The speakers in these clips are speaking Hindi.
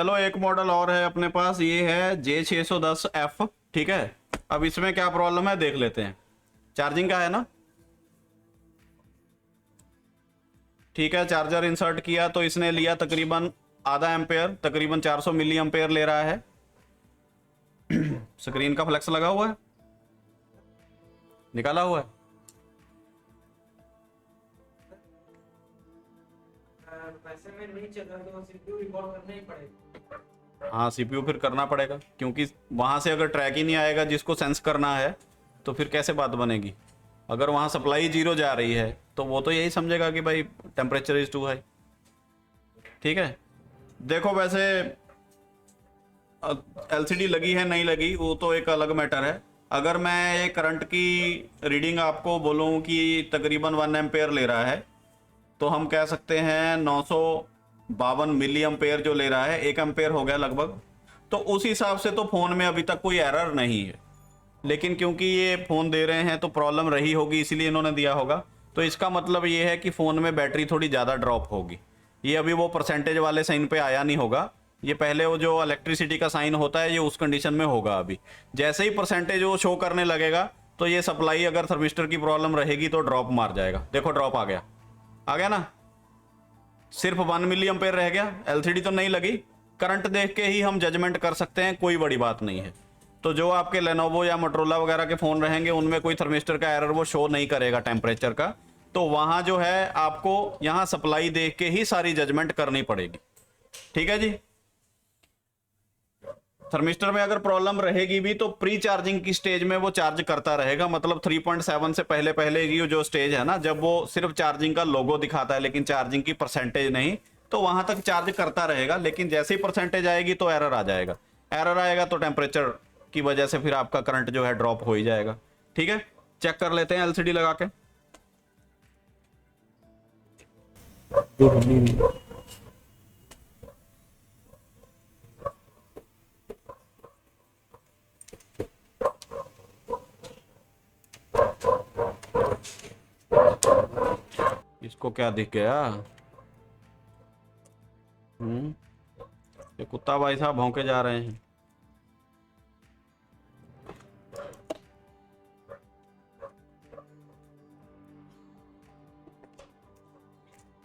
चलो एक मॉडल और है अपने पास, ये है J610F। ठीक है, अब इसमें क्या प्रॉब्लम है देख लेते हैं। चार्जिंग का है ना, ठीक है। चार्जर इंसर्ट किया तो इसने लिया तकरीबन आधा एम्पेयर, तकरीबन 400 मिली एम्पेयर ले रहा है। स्क्रीन का फ्लेक्स लगा हुआ है, निकाला हुआ है। वैसे में नहीं चल रहा तो सीपीयू रिकॉर्ड करना ही पड़ेगा। हाँ, सीपीयू फिर करना पड़ेगा, क्योंकि वहां से अगर ट्रैक ही नहीं आएगा जिसको सेंस करना है तो फिर कैसे बात बनेगी। अगर वहां सप्लाई 0 जा रही है तो वो तो यही समझेगा कि भाई टेम्परेचर इज टू हाई। ठीक है, देखो वैसे एलसीडी लगी है नहीं लगी वो तो एक अलग मैटर है। अगर मैं ये करंट की रीडिंग आपको बोलूं कि तकरीबन 1 एम्पेयर ले रहा है, तो हम कह सकते हैं 952 मिली एम्पेयर जो ले रहा है, 1 एम्पेयर हो गया लगभग। तो उस हिसाब से तो फ़ोन में अभी तक कोई एरर नहीं है, लेकिन क्योंकि ये फ़ोन दे रहे हैं तो प्रॉब्लम रही होगी, इसीलिए इन्होंने दिया होगा। तो इसका मतलब ये है कि फ़ोन में बैटरी थोड़ी ज़्यादा ड्रॉप होगी। ये अभी वो परसेंटेज वाले साइन पे आया नहीं होगा, ये पहले वो जो इलेक्ट्रिसिटी का साइन होता है ये उस कंडीशन में होगा। अभी जैसे ही परसेंटेज वो शो करने लगेगा तो ये सप्लाई अगर थर्मिस्टर की प्रॉब्लम रहेगी तो ड्रॉप मार जाएगा। देखो ड्रॉप आ गया ना, सिर्फ 1 मिली एम्पेयर रह गया। एलसीडी तो नहीं लगी, करंट देख के ही हम जजमेंट कर सकते हैं, कोई बड़ी बात नहीं है। तो जो आपके लेनोवो या मोटरोला वगैरह के फ़ोन रहेंगे उनमें कोई थर्मिस्टर का एरर वो शो नहीं करेगा टेम्परेचर का, तो वहाँ जो है आपको यहाँ सप्लाई देख के ही सारी जजमेंट करनी पड़ेगी। ठीक है जी। थर्मिस्टर में अगर प्रॉब्लम रहेगी भी तो प्री चार्जिंग की स्टेज में वो चार्ज करता रहेगा, मतलब 3.7 से पहले पहले की जो स्टेज है ना, जब वो सिर्फ चार्जिंग का लोगो दिखाता है लेकिन चार्जिंग की परसेंटेज नहीं, तो वहां तक चार्ज करता रहेगा। लेकिन जैसे ही परसेंटेज आएगी तो एरर आ जाएगा। एरर आएगा तो टेम्परेचर की वजह से फिर आपका करंट जो है ड्रॉप हो ही जाएगा। ठीक है, चेक कर लेते हैं एलसीडी लगा के। इसको क्या दिख गया? ये कुत्ता भाई साहब भौंके जा रहे हैं।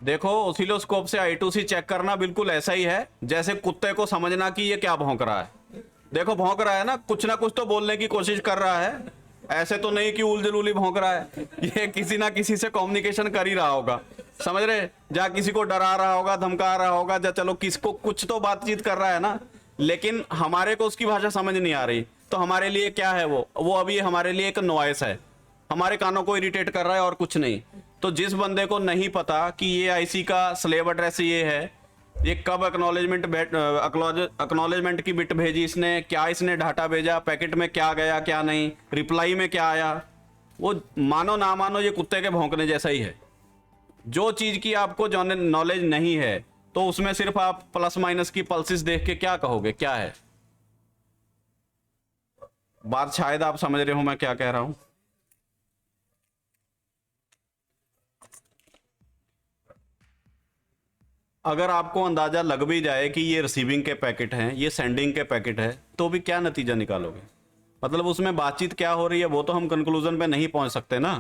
देखो ओसिलोस्कोप से I2C चेक करना बिल्कुल ऐसा ही है जैसे कुत्ते को समझना कि ये क्या भौंक रहा है। देखो भौंक रहा है ना, कुछ ना कुछ तो बोलने की कोशिश कर रहा है, ऐसे तो नहीं कि उलझुली भौंक रहा है। ये किसी ना किसी से कम्युनिकेशन कर ही रहा होगा, समझ रहे, जा किसी को डरा रहा होगा, धमका रहा होगा, जा चलो किसको कुछ तो बातचीत कर रहा है ना, लेकिन हमारे को उसकी भाषा समझ नहीं आ रही। तो हमारे लिए क्या है वो अभी हमारे लिए एक नॉइस है, हमारे कानों को इरिटेट कर रहा है और कुछ नहीं। तो जिस बंदे को नहीं पता कि ये आईसी का स्लेव एड्रेस ये है, ये कब एक्नॉलेजमेंट की बिट भेजी इसने, क्या इसने डाटा भेजा, पैकेट में क्या गया क्या नहीं, रिप्लाई में क्या आया, वो मानो ना मानो ये कुत्ते के भौंकने जैसा ही है। जो चीज की आपको नॉलेज नहीं है तो उसमें सिर्फ आप प्लस माइनस की पल्सेस देख के क्या कहोगे, क्या है बात। शायद आप समझ रहे हो मैं क्या कह रहा हूं। अगर आपको अंदाजा लग भी जाए कि ये रिसीविंग के पैकेट हैं, ये सेंडिंग के पैकेट है, तो भी क्या नतीजा निकालोगे? मतलब उसमें बातचीत क्या हो रही है वो तो हम कंक्लूजन पे नहीं पहुंच सकते ना।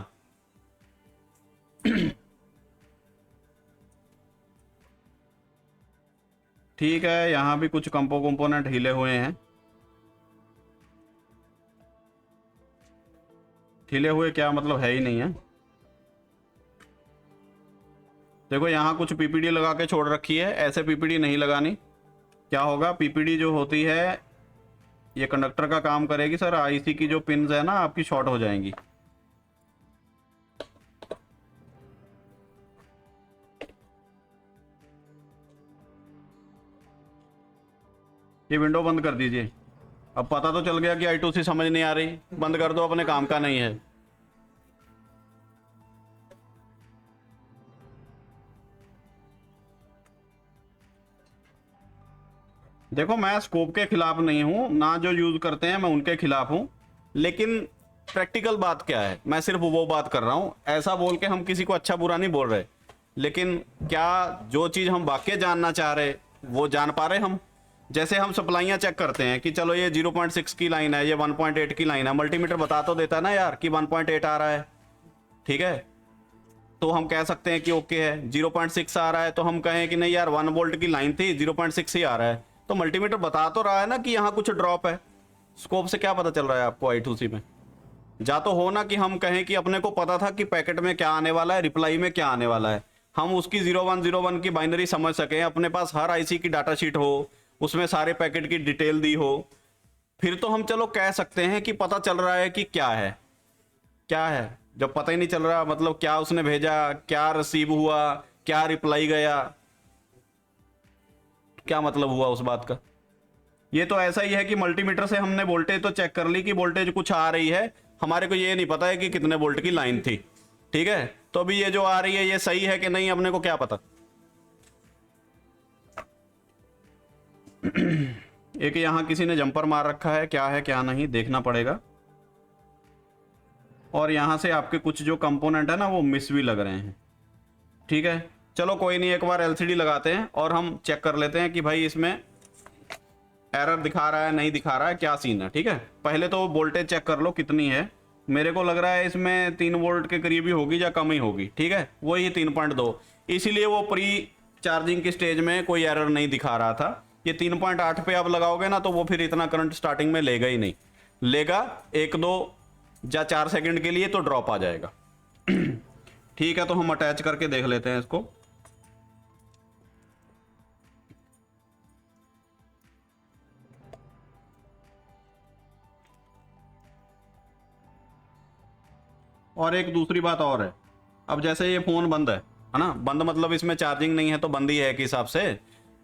ठीक है, यहां भी कुछ कंपोनेंट हिले हुए हैं। हिले हुए क्या मतलब है ही नहीं है। देखो यहाँ कुछ पीपीडी लगा के छोड़ रखी है, ऐसे पीपीडी नहीं लगानी। क्या होगा, पीपीडी जो होती है ये कंडक्टर का काम करेगी सर, आईसी की जो पिन्स है ना आपकी शॉर्ट हो जाएंगी। ये विंडो बंद कर दीजिए। अब पता तो चल गया कि I2C समझ नहीं आ रही, बंद कर दो, अपने काम का नहीं है। देखो मैं स्कोप के खिलाफ नहीं हूं ना, जो यूज करते हैं मैं उनके खिलाफ हूं, लेकिन प्रैक्टिकल बात क्या है मैं सिर्फ वो बात कर रहा हूं। ऐसा बोल के हम किसी को अच्छा बुरा नहीं बोल रहे, लेकिन क्या जो चीज हम वाकई जानना चाह रहे वो जान पा रहे हम? जैसे हम सप्लाइयाँ चेक करते हैं कि चलो ये 0.6 की लाइन है, ये 1.8 की लाइन है, मल्टीमीटर बता तो देता है ना यार कि 1.8 आ रहा है, ठीक है, तो हम कह सकते हैं कि ओके है। 0.6 आ रहा है तो हम कहें कि नहीं यार 1 वोल्ट की लाइन थी, 0.6 ही आ रहा है, तो मल्टीमीटर बता तो रहा है ना कि यहाँ कुछ ड्रॉप है। स्कोप से क्या पता चल रहा है आपको I2C में? जा तो हो ना कि हम कहें कि अपने को पता था कि पैकेट में क्या आने वाला है, रिप्लाई में क्या आने वाला है, हम उसकी 0101 की बाइनरी समझ सकें, अपने पास हर आईसी की डाटा शीट हो, उसमें सारे पैकेट की डिटेल दी हो, फिर तो हम चलो कह सकते हैं कि पता चल रहा है कि क्या है क्या है। जब पता ही नहीं चल रहा, मतलब क्या उसने भेजा, क्या रिसीव हुआ, क्या रिप्लाई गया, क्या मतलब हुआ उस बात का? ये तो ऐसा ही है कि मल्टीमीटर से हमने वोल्टेज तो चेक कर ली कि वोल्टेज कुछ आ रही है, हमारे को ये नहीं पता है कि कितने वोल्ट की लाइन थी, ठीक है, तो अभी ये जो आ रही है ये सही है कि नहीं, अपने को क्या पता। एक यहां किसी ने जंपर मार रखा है, क्या है क्या नहीं देखना पड़ेगा। और यहां से आपके कुछ जो कंपोनेंट है ना वो मिस भी लग रहे हैं, ठीक है, चलो कोई नहीं, एक बार एलसीडी लगाते हैं और हम चेक कर लेते हैं कि भाई इसमें एरर दिखा रहा है नहीं दिखा रहा है, क्या सीन है, ठीक है। पहले तो वोल्टेज चेक कर लो कितनी है, मेरे को लग रहा है इसमें 3 वोल्ट के करीब ही होगी या कम ही होगी, ठीक है, वही 3.2, इसीलिए वो प्री चार्जिंग की स्टेज में कोई एरर नहीं दिखा रहा था। ये 3.8 पे आप लगाओगे ना तो वो फिर इतना करंट स्टार्टिंग में लेगा ही नहीं, लेगा 1-2 या 4 सेकंड के लिए तो ड्रॉप आ जाएगा। ठीक है, तो हम अटैच करके देख लेते हैं इसको। और एक दूसरी बात और है, अब जैसे ये फोन बंद है ना, बंद मतलब इसमें चार्जिंग नहीं है तो बंद ही है एक हिसाब से,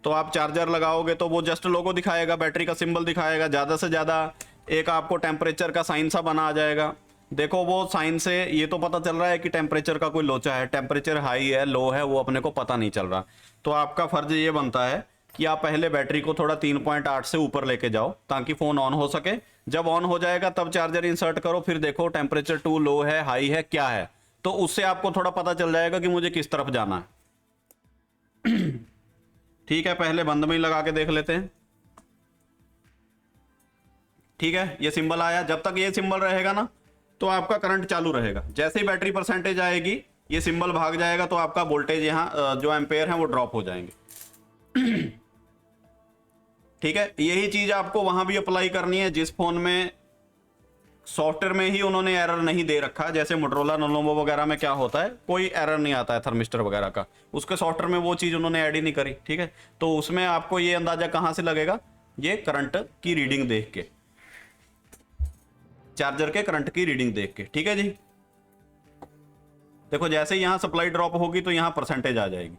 तो आप चार्जर लगाओगे तो वो जस्ट लोगो दिखाएगा, बैटरी का सिंबल दिखाएगा, ज्यादा से ज्यादा एक आपको टेम्परेचर का साइन सा बना आ जाएगा। देखो वो साइन से ये तो पता चल रहा है कि टेम्परेचर का कोई लोचा है, टेम्परेचर हाई है लो है वो अपने को पता नहीं चल रहा, तो आपका फर्ज ये बनता है कि आप पहले बैटरी को थोड़ा 3.8 से ऊपर लेके जाओ ताकि फोन ऑन हो सके। जब ऑन हो जाएगा तब चार्जर इंसर्ट करो, फिर देखो टेम्परेचर टू लो है हाई है क्या है, तो उससे आपको थोड़ा पता चल जाएगा कि मुझे किस तरफ जाना है। ठीक है, पहले बंद में ही लगा के देख लेते हैं। ठीक है, ये सिंबल आया, जब तक ये सिंबल रहेगा ना तो आपका करंट चालू रहेगा, जैसे ही बैटरी परसेंटेज आएगी ये सिंबल भाग जाएगा तो आपका वोल्टेज यहाँ जो एम्पेयर है वो ड्रॉप हो जाएंगे। ठीक है, यही चीज आपको वहां भी अप्लाई करनी है जिस फोन में सॉफ्टवेयर में ही उन्होंने एरर नहीं दे रखा, जैसे मोटरोला नोलोमो वगैरह में क्या होता है कोई एरर नहीं आता है थर्मिस्टर वगैरह का, उसके सॉफ्टवेयर में वो चीज उन्होंने ऐड ही नहीं करी, ठीक है, तो उसमें आपको ये अंदाजा कहां से लगेगा, ये करंट की रीडिंग देख के, चार्जर के करंट की रीडिंग देख के, ठीक है जी। देखो जैसे ही यहां सप्लाई ड्रॉप होगी तो यहां परसेंटेज आ जाएगी।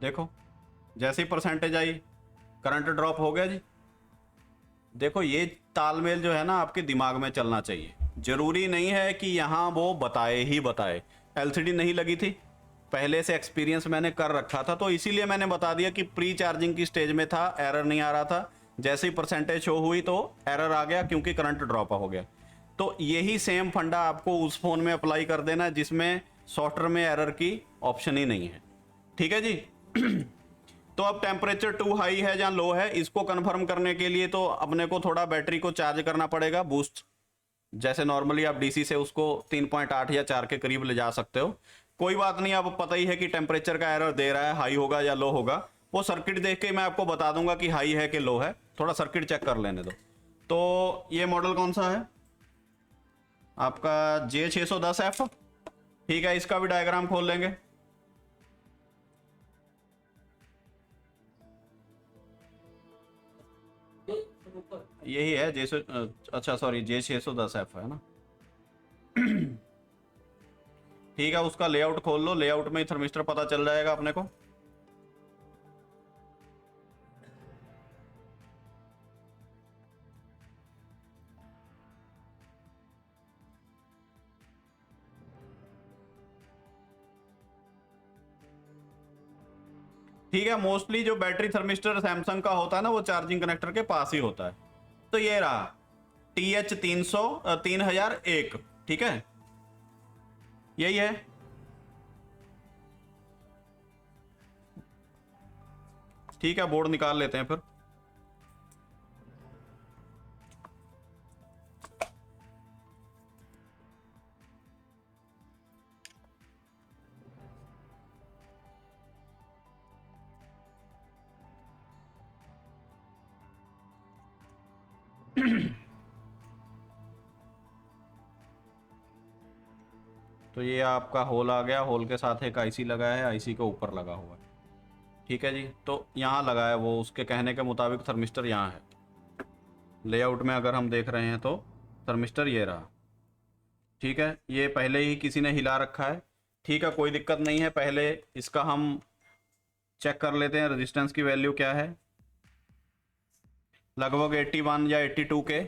देखो जैसे ही परसेंटेज आई करंट ड्रॉप हो गया जी। देखो ये तालमेल जो है ना आपके दिमाग में चलना चाहिए, जरूरी नहीं है कि यहां वो बताए ही बताए। एलसीडी नहीं लगी थी, पहले से एक्सपीरियंस मैंने कर रखा था तो इसीलिए मैंने बता दिया कि प्री चार्जिंग की स्टेज में था, एरर नहीं आ रहा था, जैसे ही परसेंटेज शो हुई तो एरर आ गया क्योंकि करंट ड्रॉप हो गया। तो यही सेम फंडा आपको उस फोन में अप्लाई कर देना जिसमें सॉफ्टवेयर में एरर की ऑप्शन ही नहीं है, ठीक है जी। तो अब टेम्परेचर टू हाई है या लो है इसको कंफर्म करने के लिए तो अपने को थोड़ा बैटरी को चार्ज करना पड़ेगा, बूस्ट, जैसे नॉर्मली आप डीसी से उसको 3.8 या 4 के करीब ले जा सकते हो, कोई बात नहीं। अब पता ही है कि टेम्परेचर का एरर दे रहा है, हाई होगा या लो होगा, वो सर्किट देख के मैं आपको बता दूंगा कि हाई है कि लो है, थोड़ा सर्किट चेक कर लेने दो। तो ये मॉडल कौन सा है आपका, J610F, ठीक है, इसका भी डायग्राम खोल लेंगे। यही है J6, अच्छा सॉरी J610F है ना। ठीक है, उसका लेआउट खोल लो, लेआउट में थर्मिस्टर पता चल जाएगा अपने को। ठीक है, मोस्टली जो बैटरी थर्मिस्टर सैमसंग का होता है ना वो चार्जिंग कनेक्टर के पास ही होता है। तो ये रहा TH 3001, ठीक है, यही है। ठीक है, बोर्ड निकाल लेते हैं फिर। तो ये आपका होल आ गया, होल के साथ एक आईसी लगा है, आईसी के ऊपर लगा हुआ है। ठीक है जी, तो यहाँ लगा है वो, उसके कहने के मुताबिक थर्मिस्टर यहाँ है। लेआउट में अगर हम देख रहे हैं तो थर्मिस्टर ये रहा। ठीक है, ये पहले ही किसी ने हिला रखा है। ठीक है, कोई दिक्कत नहीं है। पहले इसका हम चेक कर लेते हैं रेजिस्टेंस की वैल्यू क्या है। लगभग 81 या 82 के।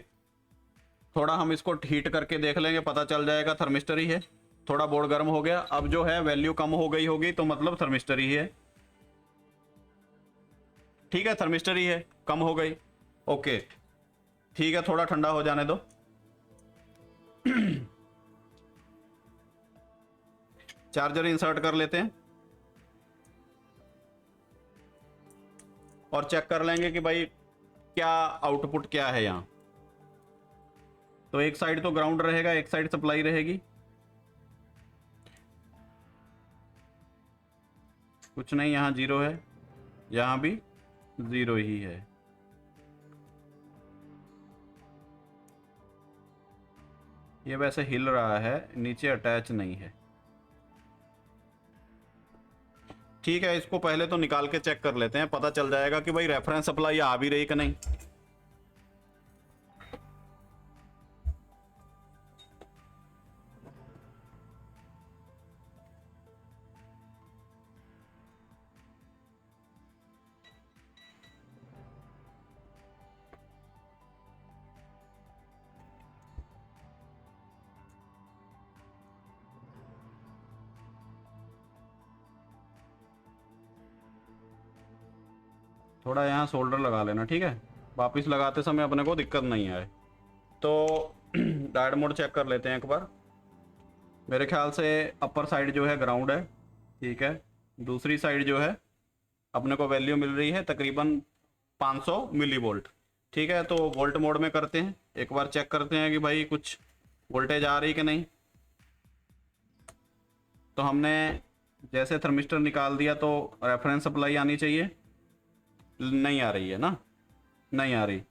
थोड़ा हम इसको हीट करके देख लेंगे, पता चल जाएगा थर्मिस्टर ही है। थोड़ा बोर्ड गर्म हो गया, अब जो है वैल्यू कम हो गई होगी तो मतलब थर्मिस्टर ही है। ठीक है, थर्मिस्टर ही है, कम हो गई। ओके, ठीक है, थोड़ा ठंडा हो जाने दो। चार्जर इंसर्ट कर लेते हैं और चेक कर लेंगे कि भाई क्या आउटपुट क्या है यहाँ। तो एक साइड तो ग्राउंड रहेगा, एक साइड सप्लाई रहेगी। कुछ नहीं, यहाँ 0 है, यहाँ भी 0 ही है। ये वैसे हिल रहा है, नीचे अटैच नहीं है। ठीक है, इसको पहले तो निकाल के चेक कर लेते हैं, पता चल जाएगा कि भाई रेफरेंस सप्लाई आ भी रही कि नहीं। थोड़ा यहाँ सोल्डर लगा लेना, ठीक है, वापिस लगाते समय अपने को दिक्कत नहीं आए। तो डायोड मोड चेक कर लेते हैं एक बार। मेरे ख्याल से अपर साइड जो है ग्राउंड है, ठीक है। दूसरी साइड जो है अपने को वैल्यू मिल रही है तकरीबन 500 मिली वोल्ट। ठीक है, तो वोल्ट मोड में करते हैं, एक बार चेक करते हैं कि भाई कुछ वोल्टेज आ रही कि नहीं। तो हमने जैसे थर्मिस्टर निकाल दिया तो रेफरेंस सप्लाई आनी चाहिए, नहीं आ रही है ना, नहीं आ रही।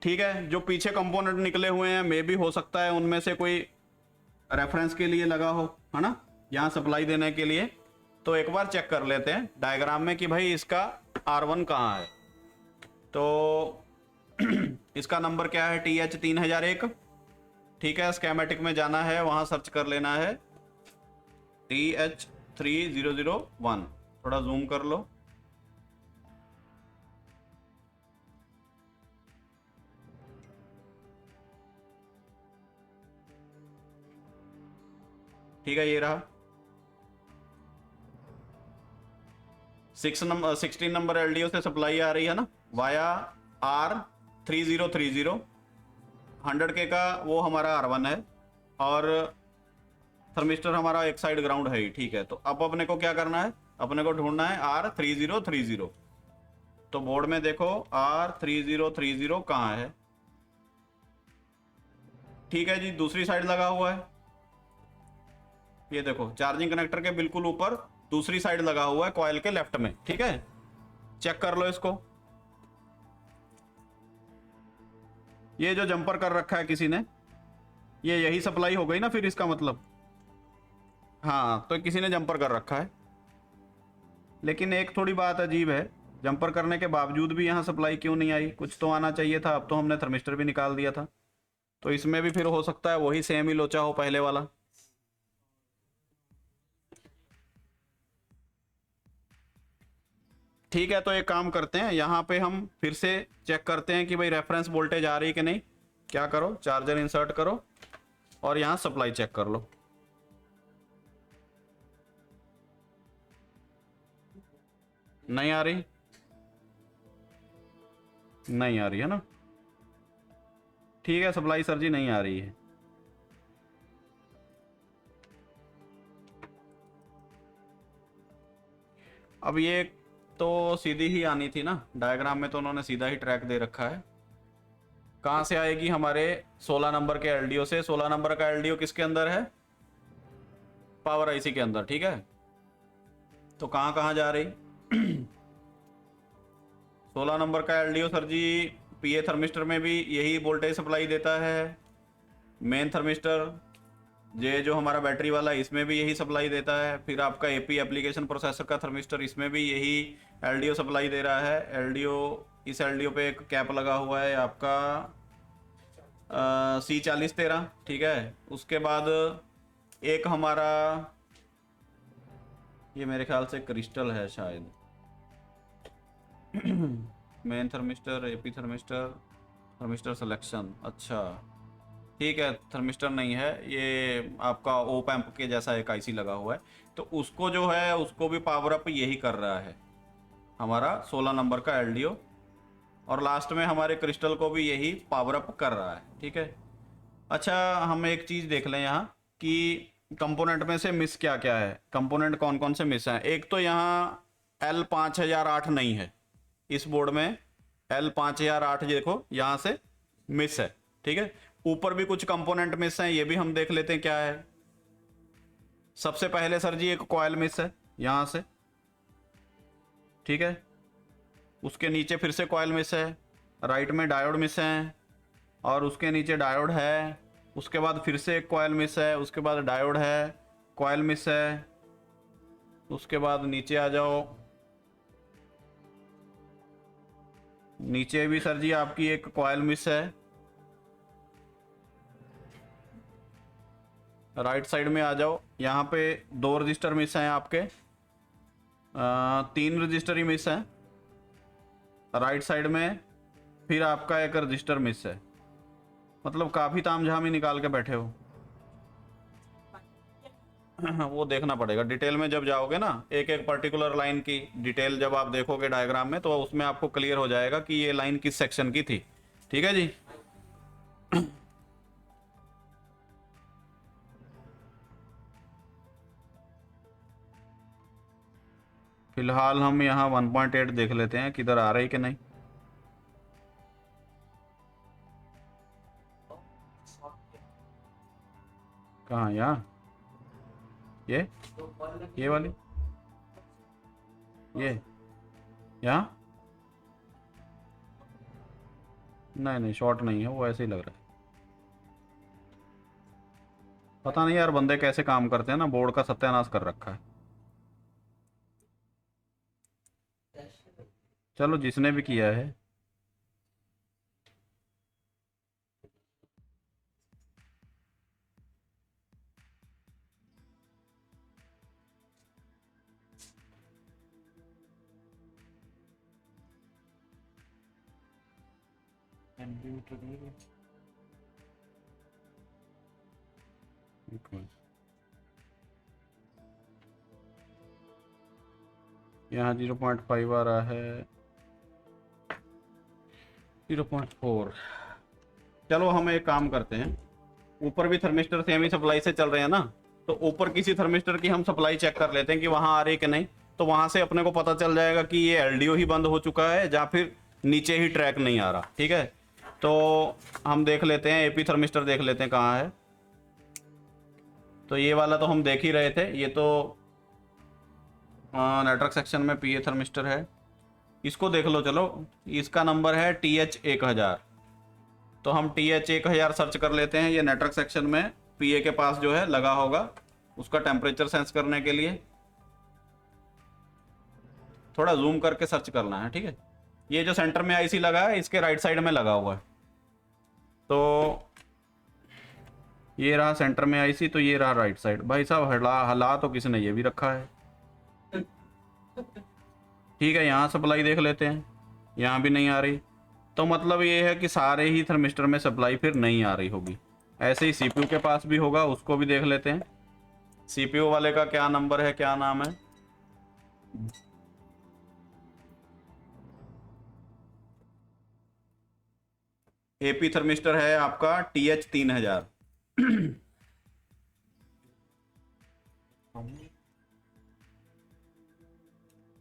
ठीक है, जो पीछे कंपोनेंट निकले हुए हैं मे भी हो सकता है उनमें से कोई रेफरेंस के लिए लगा हो, है ना, यहाँ सप्लाई देने के लिए। तो एक बार चेक कर लेते हैं डायग्राम में कि भाई इसका R1 कहाँ है। तो इसका नंबर क्या है, TH 3001। ठीक है, स्कीमेटिक में जाना है, वहां सर्च कर लेना है TH 3001। थोड़ा जूम कर लो। ठीक है, ये रहा 16 नंबर LDO से सप्लाई आ रही है ना, वाया R3030। 100K का वो हमारा R1 है और थर्मिस्टर हमारा एक साइड ग्राउंड है ही। ठीक है, तो अब अपने को क्या करना है, अपने को ढूंढना है R3030। तो बोर्ड में देखो R3030 कहाँ है। ठीक है जी, दूसरी साइड लगा हुआ है, ये देखो चार्जिंग कनेक्टर के बिल्कुल ऊपर दूसरी साइड लगा हुआ है, कॉइल के लेफ्ट में। ठीक है, चेक कर लो इसको। ये जो जंपर कर रखा है किसी ने, ये यही सप्लाई हो गई ना फिर इसका मतलब। हाँ, तो किसी ने जंपर कर रखा है। लेकिन एक थोड़ी बात अजीब है, जंपर करने के बावजूद भी यहाँ सप्लाई क्यों नहीं आई, कुछ तो आना चाहिए था। अब तो हमने थर्मिस्टर भी निकाल दिया था, तो इसमें भी फिर हो सकता है वही सेम ही लोचा हो पहले वाला। ठीक है, तो एक काम करते हैं, यहाँ पे हम फिर से चेक करते हैं कि भाई रेफरेंस वोल्टेज आ रही है कि नहीं। क्या करो, चार्जर इंसर्ट करो और यहाँ सप्लाई चेक कर लो। नहीं आ रही, नहीं आ रही है ना, ठीक है सप्लाई सर जी नहीं आ रही है। अब ये तो सीधी ही आनी थी ना, डायग्राम में तो उन्होंने सीधा ही ट्रैक दे रखा है। कहाँ से आएगी? हमारे 16 नंबर के एलडीओ से। 16 नंबर का एलडीओ किसके अंदर है? पावर आईसी के अंदर, ठीक है। तो कहाँ कहाँ जा रही? 16 नंबर का एलडीओ सर जी पीए थर्मिस्टर में भी यही वोल्टेज सप्लाई देता है। मेन थर्मिस्टर ये जो हमारा बैटरी वाला इसमें भी यही सप्लाई देता है। फिर आपका एपी एप्लीकेशन प्रोसेसर का थर्मिस्टर इसमें भी यही एलडीओ सप्लाई दे रहा है। एलडीओ, इस एलडीओ पे एक कैप लगा हुआ है आपका C4013, ठीक है। उसके बाद एक हमारा, ये मेरे ख्याल से क्रिस्टल है शायद, main thermistor, AP thermistor, thermistor selection, अच्छा ठीक है थर्मिस्टर नहीं है, ये आपका ओप एम्प के जैसा एक आईसी लगा हुआ है। तो उसको जो है उसको भी पावर अप यही कर रहा है हमारा 16 नंबर का एलडीओ, और लास्ट में हमारे क्रिस्टल को भी यही पावर अप कर रहा है, ठीक है। अच्छा हम एक चीज़ देख लें यहाँ कि कंपोनेंट में से मिस क्या क्या है, कंपोनेंट कौन कौन से मिस हैं। एक तो यहाँ L5008 नहीं है इस बोर्ड में, L5008 देखो यहाँ से मिस है, ठीक है। ऊपर भी कुछ कंपोनेंट मिस हैं, ये भी हम देख लेते हैं क्या है। सबसे पहले सर जी एक कॉयल मिस है यहाँ से, ठीक है। उसके नीचे फिर से कॉयल मिस है, राइट में डायोड मिस है, और उसके नीचे डायोड है। उसके बाद फिर से एक कॉयल मिस है, उसके बाद डायोड है, कॉयल मिस है। उसके बाद नीचे आ जाओ, नीचे भी सर जी आपकी एक कॉयल मिस है। राइट साइड में आ जाओ, यहाँ पे 2 रजिस्टर मिस हैं आपके, 3 रजिस्टर ही मिस हैं। राइट साइड में फिर आपका एक रजिस्टर मिस है। मतलब काफ़ी तामझाम ही निकाल के बैठे हो। वो देखना पड़ेगा डिटेल में, जब जाओगे ना एक एक पर्टिकुलर लाइन की डिटेल जब आप देखोगे डायग्राम में, तो उसमें आपको क्लियर हो जाएगा कि ये लाइन किस सेक्शन की थी, ठीक है जी। फिलहाल हम यहाँ 1.8 देख लेते हैं किधर आ रही कि नहीं। कहाँ? यहाँ ये वाली, ये यहाँ नहीं नहीं शॉर्ट नहीं है, वो ऐसे ही लग रहा है। पता नहीं यार बंदे कैसे काम करते हैं ना, बोर्ड का सत्यानाश कर रखा है। चलो जिसने भी किया है, यहाँ 0.5 आ रहा है, 0.4। चलो हम एक काम करते हैं, ऊपर भी थर्मिस्टर सेम ही सप्लाई से चल रहे हैं ना, तो ऊपर किसी थर्मिस्टर की हम सप्लाई चेक कर लेते हैं कि वहाँ आ रही है कि नहीं। तो वहाँ से अपने को पता चल जाएगा कि ये एलडीओ ही बंद हो चुका है या फिर नीचे ही ट्रैक नहीं आ रहा, ठीक है। तो हम देख लेते हैं, एपी थर्मिस्टर देख लेते हैं कहाँ है। तो ये वाला तो हम देख ही रहे थे, ये तो नेटवर्क सेक्शन में पीए थर्मिस्टर है। इसको देख लो, चलो इसका नंबर है TH1000। तो हम TH1000 सर्च कर लेते हैं, ये नेटवर्क सेक्शन में पीए के पास जो है लगा होगा, उसका टेम्परेचर सेंस करने के लिए। थोड़ा जूम करके सर्च करना है, ठीक है। ये जो सेंटर में आईसी लगा है इसके राइट साइड में लगा हुआ है, तो ये रहा सेंटर में आईसी, तो ये रहा राइट साइड। भाई साहब हला तो किसने ये भी रखा है, ठीक है। यहाँ सप्लाई देख लेते हैं, यहाँ भी नहीं आ रही, तो मतलब ये है कि सारे ही थर्मिस्टर में सप्लाई फिर नहीं आ रही होगी। ऐसे ही सीपीयू के पास भी होगा, उसको भी देख लेते हैं। सीपीयू वाले का क्या नंबर है, क्या नाम है? एपी थर्मिस्टर है आपका TH 3000।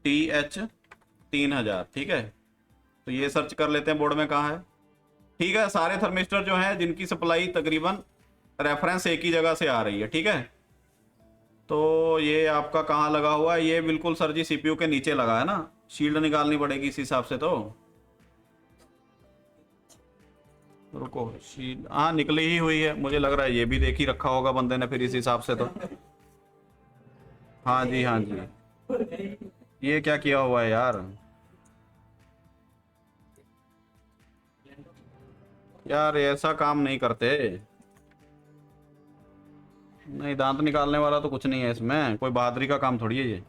TH 3000, ठीक है। तो ये सर्च कर लेते हैं बोर्ड में कहाँ है। ठीक है, सारे थर्मिस्टर जो हैं जिनकी सप्लाई तकरीबन रेफरेंस एक ही जगह से आ रही है, ठीक है। तो ये आपका कहाँ लगा हुआ है? ये बिल्कुल सर जी CPU के नीचे लगा है ना, शील्ड निकालनी पड़ेगी इस हिसाब से। तो रुको, शील्ड हाँ निकली ही हुई है, मुझे लग रहा है ये भी देख ही रखा होगा बंदे ने फिर इस हिसाब से तो। हाँ जी हाँ जी, ये क्या किया हुआ है यार। यार ऐसा काम नहीं करते। नहीं, दांत निकालने वाला तो कुछ नहीं है इसमें, कोई बहादुरी का काम थोड़ी है ये।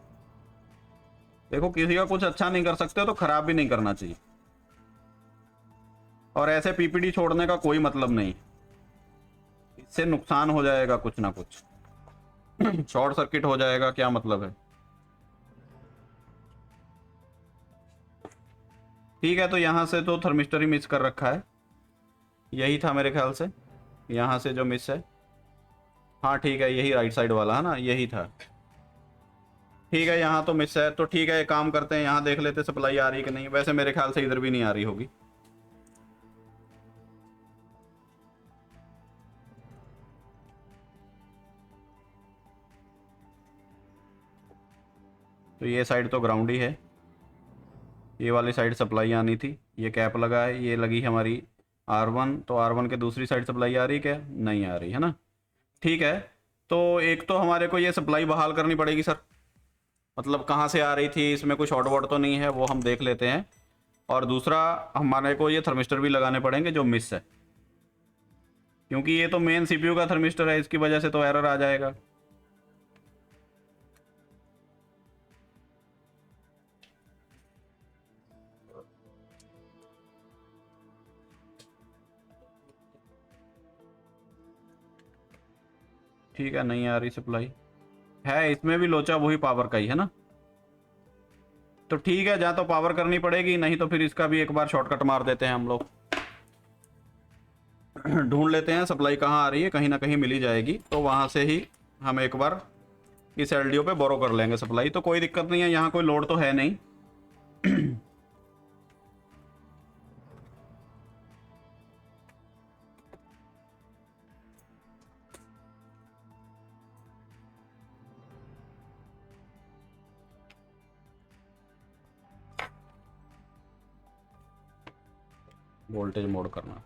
देखो, किसी का कुछ अच्छा नहीं कर सकते तो खराब भी नहीं करना चाहिए, और ऐसे PPT छोड़ने का कोई मतलब नहीं, इससे नुकसान हो जाएगा कुछ ना कुछ। शॉर्ट सर्किट हो जाएगा, क्या मतलब है। ठीक है, तो यहाँ से तो थर्मिस्टर ही मिस कर रखा है, यही था मेरे ख्याल से, यहाँ से जो मिस है। हाँ ठीक है, यही राइट साइड वाला है ना, यही था। ठीक है, यहाँ तो मिस है, तो ठीक है एक काम करते हैं, यहाँ देख लेते सप्लाई आ रही कि नहीं। वैसे मेरे ख्याल से इधर भी नहीं आ रही होगी। तो ये साइड तो ग्राउंड ही है, ये वाली साइड सप्लाई आनी थी। ये कैप लगा है, ये लगी हमारी R1, तो R1 के दूसरी साइड सप्लाई आ रही क्या? नहीं आ रही है ना। ठीक है, तो एक तो हमारे को ये सप्लाई बहाल करनी पड़ेगी सर, मतलब कहाँ से आ रही थी, इसमें कुछ शॉर्ट वॉट तो नहीं है, वो हम देख लेते हैं। और दूसरा, हमारे को ये थर्मिस्टर भी लगाने पड़ेंगे जो मिस है, क्योंकि ये तो मेन CPU का थर्मिस्टर है, इसकी वजह से तो एरर आ जाएगा। ठीक है, नहीं आ रही सप्लाई है, इसमें भी लोचा वही पावर का ही है ना। तो ठीक है, जहाँ तो पावर करनी पड़ेगी, नहीं तो फिर इसका भी एक बार शॉर्टकट मार देते हैं हम लोग। ढूंढ लेते हैं सप्लाई कहाँ आ रही है, कहीं ना कहीं मिली जाएगी, तो वहाँ से ही हम एक बार इस LDO पे बोरो कर लेंगे सप्लाई, तो कोई दिक्कत नहीं है, यहाँ कोई लोड तो है नहीं। वोल्टेज मोड करना।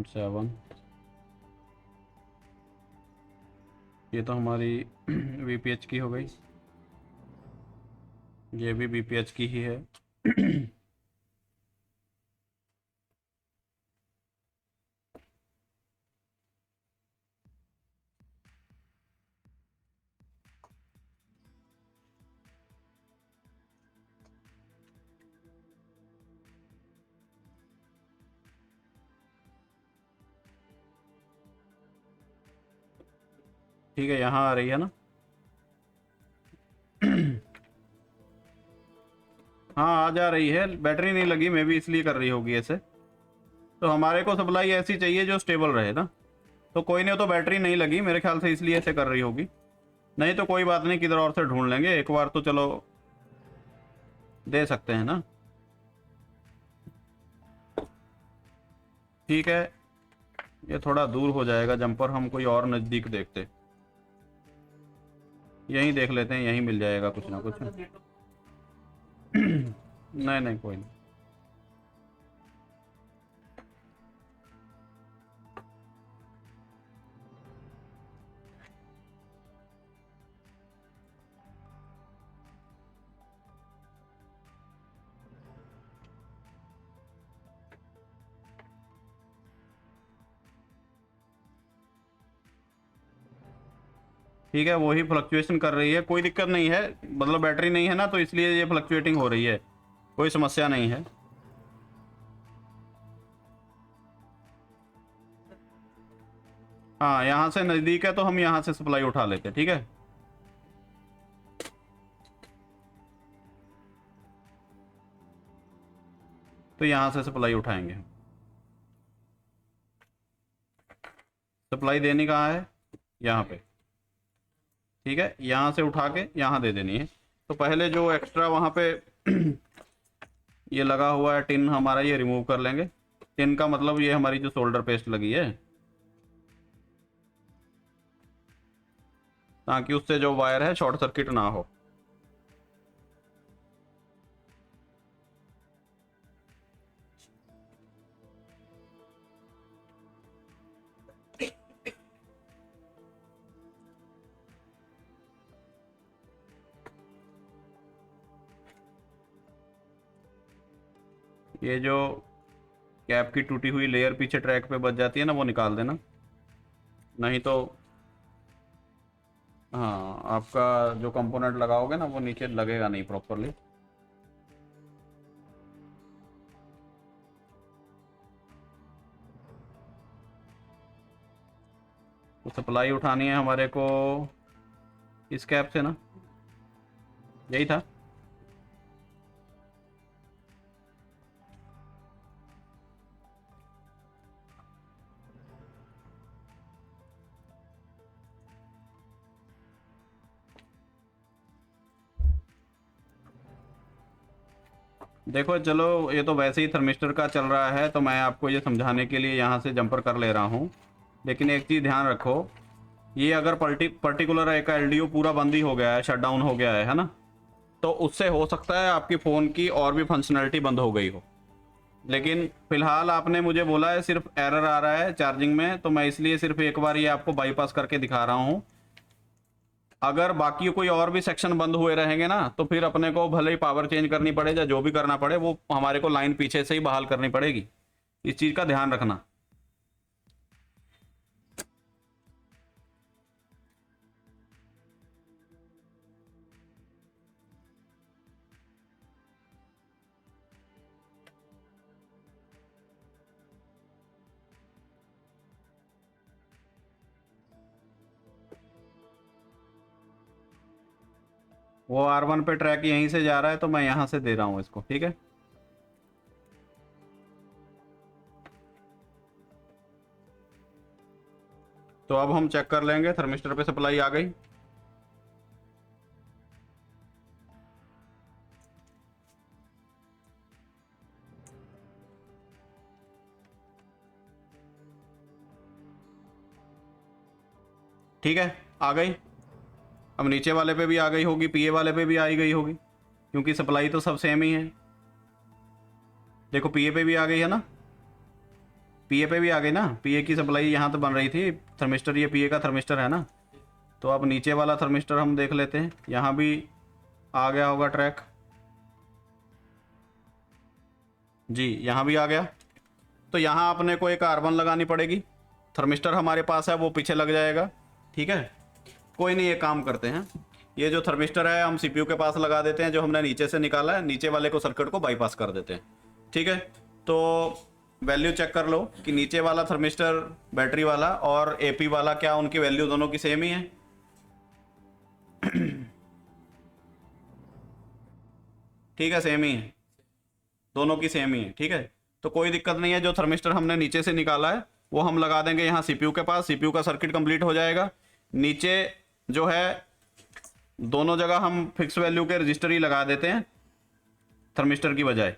.7, ये तो हमारी VPH की हो गई, ये भी VPH की ही है। ठीक है, यहाँ आ रही है ना। हाँ आ जा रही है, बैटरी नहीं लगी, मैं भी इसलिए कर रही होगी ऐसे। तो हमारे को सप्लाई ऐसी चाहिए जो स्टेबल रहे ना, तो कोई नहीं, तो बैटरी नहीं लगी मेरे ख्याल से, इसलिए ऐसे कर रही होगी। नहीं तो कोई बात नहीं, किधर और से ढूंढ लेंगे, एक बार तो चलो दे सकते हैं ना। ठीक है, ये थोड़ा दूर हो जाएगा जंपर, हम कोई और नज़दीक देखते, यहीं देख लेते हैं, यहीं मिल जाएगा कुछ ना कुछ। नहीं नहीं, कोई नहीं। ठीक है, वही फ्लक्चुएशन कर रही है, कोई दिक्कत नहीं है, मतलब बैटरी नहीं है ना तो इसलिए ये फ्लक्चुएटिंग हो रही है, कोई समस्या नहीं है। हाँ, यहाँ से नज़दीक है तो हम यहाँ से सप्लाई उठा लेते हैं, ठीक है। तो यहाँ से सप्लाई उठाएंगे। सप्लाई देनी कहाँ है, यहाँ पे, ठीक है। यहाँ से उठा के यहाँ दे देनी है। तो पहले जो एक्स्ट्रा वहाँ पे ये लगा हुआ है टिन हमारा, ये रिमूव कर लेंगे। टिन का मतलब ये हमारी जो सोल्डर पेस्ट लगी है, ताकि उससे जो वायर है शॉर्ट सर्किट ना हो। ये जो कैप की टूटी हुई लेयर पीछे ट्रैक पे बच जाती है ना, वो निकाल देना, नहीं तो हाँ आपका जो कंपोनेंट लगाओगे ना वो नीचे लगेगा नहीं प्रॉपरली। तो सप्लाई उठानी है हमारे को इस कैप से ना, यही था। देखो चलो, ये तो वैसे ही थर्मिस्टर का चल रहा है, तो मैं आपको ये समझाने के लिए यहाँ से जंपर कर ले रहा हूँ। लेकिन एक चीज़ ध्यान रखो, ये अगर पर्टिकुलर एक एलडीओ पूरा बंद ही हो गया है, शट डाउन हो गया है ना, तो उससे हो सकता है आपकी फ़ोन की और भी फंक्शनैलिटी बंद हो गई हो। लेकिन फिलहाल आपने मुझे बोला है सिर्फ एरर आ रहा है चार्जिंग में, तो मैं इसलिए सिर्फ एक बार ये आपको बाईपास करके दिखा रहा हूँ। अगर बाकी कोई और भी सेक्शन बंद हुए रहेंगे ना, तो फिर अपने को भले ही पावर चेंज करनी पड़े या जो भी करना पड़े, वो हमारे को लाइन पीछे से ही बहाल करनी पड़ेगी। इस चीज़ का ध्यान रखना। वो R1 पे ट्रैक यहीं से जा रहा है, तो मैं यहाँ से दे रहा हूँ इसको, ठीक है। तो अब हम चेक कर लेंगे, थर्मिस्टर पे सप्लाई आ गई। ठीक है, आ गई। अब नीचे वाले पे भी आ गई होगी, पीए वाले पे भी आई गई होगी, क्योंकि सप्लाई तो सब सेम ही है। देखो पीए पे भी आ गई है ना, पीए पे भी आ गई ना, पीए की सप्लाई यहाँ तो बन रही थी थर्मिस्टर, ये पीए का थर्मिस्टर है ना। तो अब नीचे वाला थर्मिस्टर हम देख लेते हैं, यहाँ भी आ गया होगा ट्रैक। जी यहाँ भी आ गया। तो यहाँ अपने को एक R1 लगानी पड़ेगी, थर्मिस्टर हमारे पास है वो पीछे लग जाएगा, ठीक है। कोई नहीं, ये काम करते हैं, ये जो थर्मिस्टर है हम सीपीयू के पास लगा देते हैं, जो हमने नीचे से निकाला है, नीचे वाले को सर्किट को बाईपास कर देते हैं, ठीक है। तो वैल्यू चेक कर लो कि नीचे वाला थर्मिस्टर बैटरी वाला और एपी वाला, क्या उनकी वैल्यू दोनों की सेम ही है। ठीक है, सेम ही है, दोनों की सेम ही है, ठीक है। तो कोई दिक्कत नहीं है, जो थर्मिस्टर हमने नीचे से निकाला है वो हम लगा देंगे यहाँ सीपीयू के पास, सीपीयू का सर्किट कंप्लीट हो जाएगा। नीचे जो है दोनों जगह हम फिक्स वैल्यू के रजिस्टर ही लगा देते हैं थर्मिस्टर की बजाय।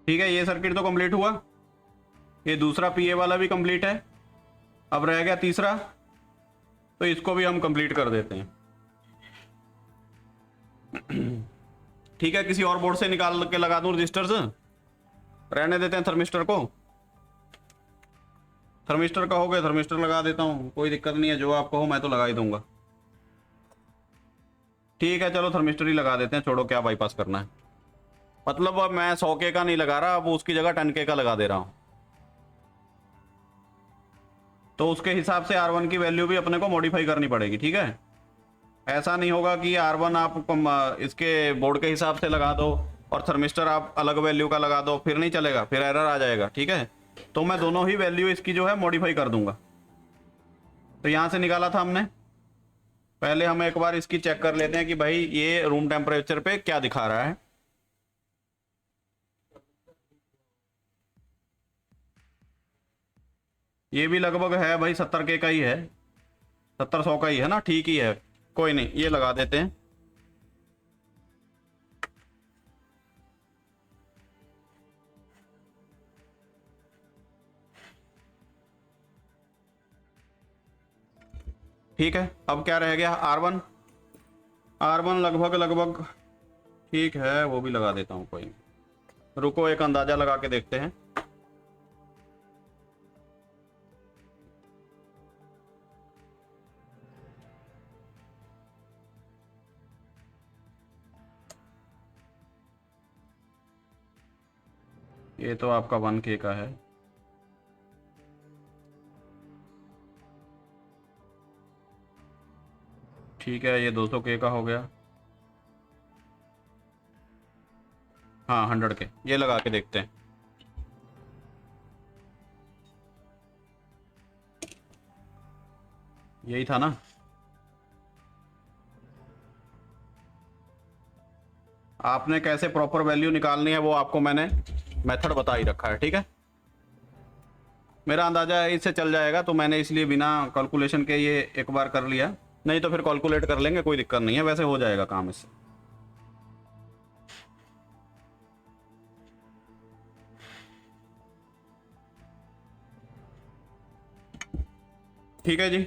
ठीक है, ये सर्किट तो कंप्लीट हुआ, ये दूसरा पीए वाला भी कंप्लीट है। अब रह गया तीसरा, तो इसको भी हम कंप्लीट कर देते हैं। ठीक है, किसी और बोर्ड से निकाल के लगा दूं रजिस्टर्स, रहने देते हैं थर्मिस्टर को। थर्मिस्टर कहोगे थर्मिस्टर लगा देता हूँ, कोई दिक्कत नहीं है, जो आप कहो मैं तो लगा ही दूंगा। ठीक है चलो थर्मिस्टर ही लगा देते हैं, छोड़ो क्या बाईपास करना है। मतलब अब मैं 100K का नहीं लगा रहा, अब उसकी जगह 10K का लगा दे रहा हूँ। तो उसके हिसाब से R1 की वैल्यू भी अपने को मॉडिफाई करनी पड़ेगी। ठीक है, ऐसा नहीं होगा कि R1 आप इसके बोर्ड के हिसाब से लगा दो और थर्मिस्टर आप अलग वैल्यू का लगा दो, फिर नहीं चलेगा, फिर एरर आ जाएगा। ठीक है, तो मैं दोनों ही वैल्यू इसकी जो है मॉडिफाई कर दूंगा। तो यहाँ से निकाला था हमने, पहले हम एक बार इसकी चेक कर लेते हैं कि भाई ये रूम टेम्परेचर पे क्या दिखा रहा है। ये भी लगभग है भाई 70K का ही है, 70-100 का ही है ना, ठीक ही है, कोई नहीं, ये लगा देते हैं। ठीक है, अब क्या रह गया, R1। R1 लगभग ठीक है, वो भी लगा देता हूँ, कोई नहीं, रुको एक अंदाजा लगा के देखते हैं। ये तो आपका 1K का है, ठीक है, ये 200K का हो गया। हाँ 100K, ये लगा के देखते हैं। यही था ना, आपने कैसे प्रॉपर वैल्यू निकालनी है वो आपको मैंने मेथड बता ही रखा है। ठीक है, मेरा अंदाजा है इससे चल जाएगा, तो मैंने इसलिए बिना कैलकुलेशन के ये एक बार कर लिया, नहीं तो फिर कैलकुलेट कर लेंगे, कोई दिक्कत नहीं है, वैसे हो जाएगा काम इससे। ठीक है जी,